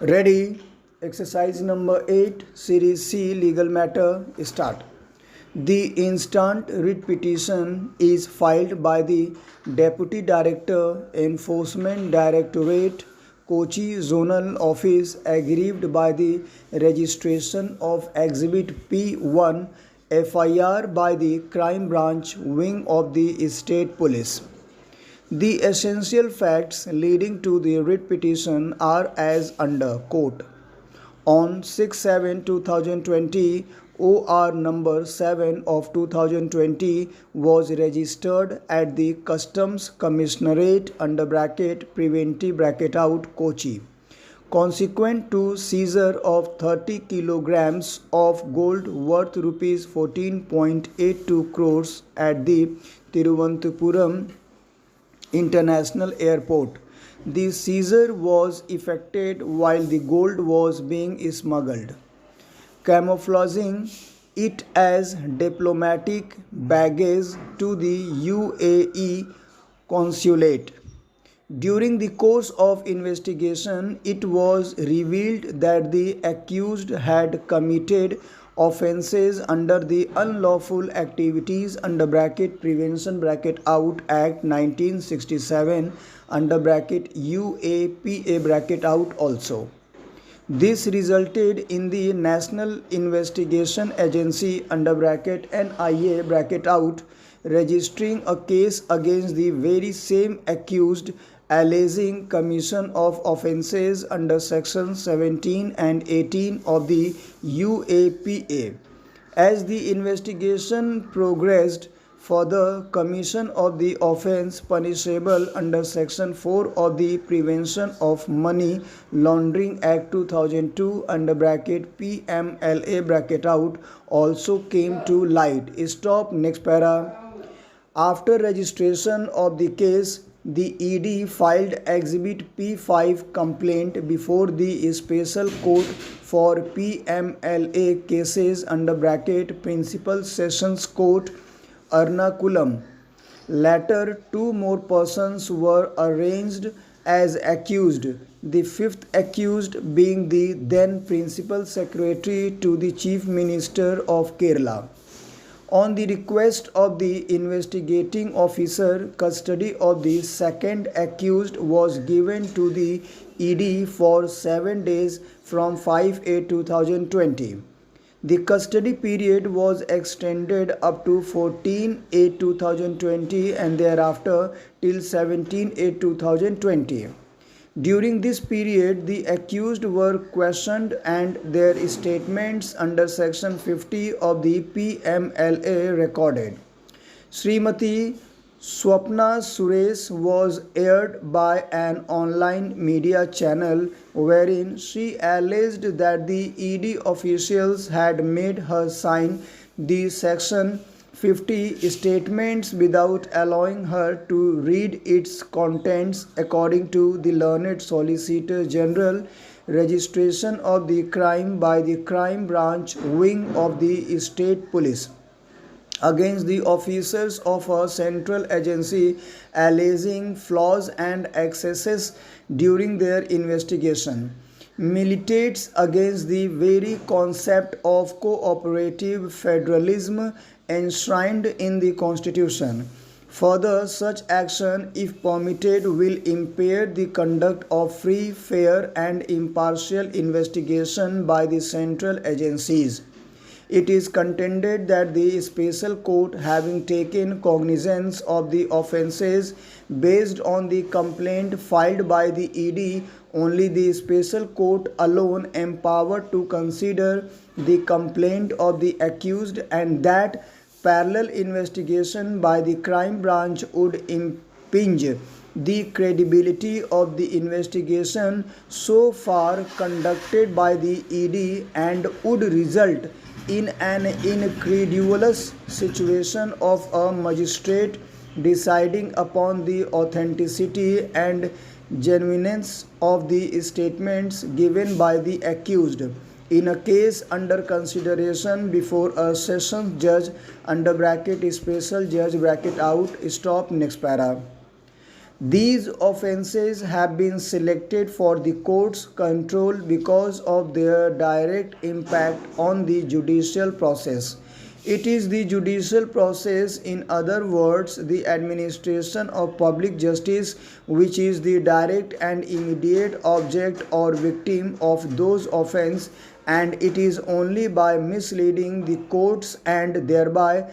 Ready? Exercise number 8, Series C, Legal Matter, start. The instant writ petition is filed by the Deputy Director, Enforcement Directorate, Kochi Zonal Office, aggrieved by the registration of Exhibit P1 FIR by the Crime Branch Wing of the State Police. The essential facts leading to the writ petition are as under. Quote, on 6/7/2020, OR number 7 of 2020 was registered at the Customs Commissionerate (Preventive) Kochi. Consequent to seizure of 30 kilograms of gold worth rupees 14.82 crores at the Thiruvananthapuram International Airport. The seizure was effected while the gold was being smuggled, camouflaging it as diplomatic baggage to the UAE consulate. During the course of investigation, it was revealed that the accused had committed offences under the Unlawful Activities (Prevention Act 1967) UAPA also. This resulted in the National Investigation Agency NIA registering a case against the very same accused alleging commission of offences under sections 17 and 18 of the UAPA. As the investigation progressed, further commission of the offence punishable under section 4 of the Prevention of Money Laundering Act 2002 PMLA also came to light. Stop. Next para. After registration of the case, the ED filed Exhibit P5 complaint before the Special Court for PMLA cases Principal Sessions Court, Ernakulam. Later, two more persons were arraigned as accused, the fifth accused being the then Principal Secretary to the Chief Minister of Kerala. On the request of the investigating officer, custody of the second accused was given to the ED for 7 days from 5/8/2020. The custody period was extended up to 14/8/2020 and thereafter till 17/8/2020. During this period, the accused were questioned and their statements under section 50 of the PMLA recorded. Srimati Swapna Suresh was aired by an online media channel wherein she alleged that the ED officials had made her sign the section 50 statements without allowing her to read its contents. According to the learned Solicitor General, registration of the crime by the Crime Branch Wing of the State Police against the officers of a central agency alleging flaws and excesses during their investigation militates against the very concept of cooperative federalism enshrined in the Constitution. Further, such action, if permitted, will impair the conduct of free, fair, and impartial investigation by the central agencies. It is contended that the Special Court, having taken cognizance of the offences based on the complaint filed by the ED, only the Special Court alone empowered to consider the complaint of the accused, and that parallel investigation by the Crime Branch would impinge the credibility of the investigation so far conducted by the ED and would result in an incredulous situation of a magistrate deciding upon the authenticity and genuineness of the statements given by the accused in a case under consideration before a sessions judge (special judge). Stop. Next para. These offences have been selected for the court's control because of their direct impact on the judicial process. It is the judicial process, in other words, the administration of public justice, which is the direct and immediate object or victim of those offences, and it is only by misleading the courts and thereby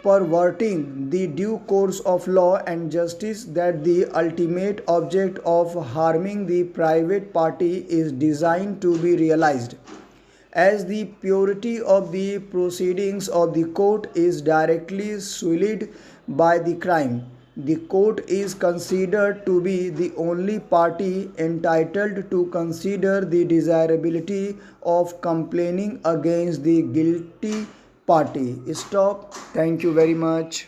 perverting the due course of law and justice that the ultimate object of harming the private party is designed to be realized. As the purity of the proceedings of the court is directly sullied by the crime, the court is considered to be the only party entitled to consider the desirability of complaining against the guilty party. Stop. Thank you very much.